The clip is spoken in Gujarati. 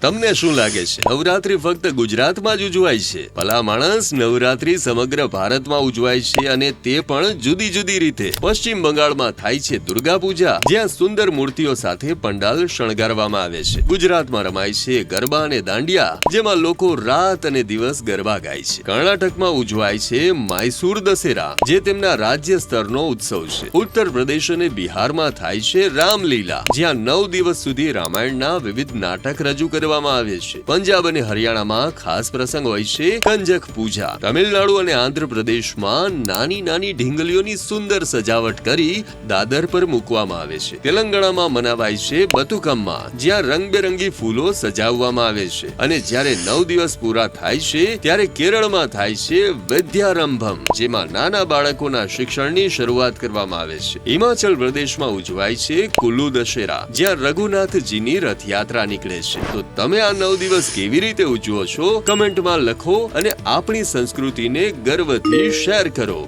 તમને શું લાગે છે નવરાત્રી ફક્ત ગુજરાતમાં જ ઉજવાય છે? ભલા માણસ, નવરાત્રી સમગ્ર ભારતમાં ઉજવાય છે અને તે પણ જુદી જુદી રીતે. પશ્ચિમ બંગાળમાં થાય છે દુર્ગા પૂજા, જ્યાં સુંદર મૂર્તિઓ સાથે પંડાલ શણગારવામાં આવે છે. ગુજરાતમાં રમાય છે ગરબા અને દાંડિયા, જેમાં લોકો રાત અને દિવસ ગરબા ગાય છે. કર્ણાટકમાં ઉજવાય છે મૈસૂર દશેરા, જે તેમના રાજ્ય સ્તરનો ઉત્સવ છે. ઉત્તર પ્રદેશ અને બિહારમાં થાય છે રામલીલા, જ્યાં 9 દિવસ સુધી રામાયણના વિવિધ નાટક રજૂ કરવામાં આવે છે. પંજાબ અને હરિયાણામાં ખાસ પ્રસંગ હોય છે કંજક પૂજા. તમિલનાડુ અને આંધ્રપ્રદેશમાં નાની નાની ઢીંગલીઓની સુંદર સજાવટ કરી દાદર પર મૂકવામાં આવે છે. તેલંગાણામાં મનાવાય છે બતુકમ્મા, જ્યાં રંગબેરંગી ફૂલો સજાવવામાં આવે છે. અને જ્યારે 9 દિવસ પૂરા થાય છે ત્યારે કેરળમાં થાય છે વિદ્યારંભમ, જેમાં નાના બાળકોના શિક્ષણની શરૂઆત કરવામાં આવે છે. હિમાચલ પ્રદેશમાં ઉજવાય છે કુલ્લુ દશેરા, જ્યાં રઘુનાથજીની રથયાત્રા નીકળે છે. તો તમે આ 9 દિવસ કેવી રીતે ઉજવો છો? કમેન્ટમાં લખો અને આપણી સંસ્કૃતિને ગર્વથી શેર કરો.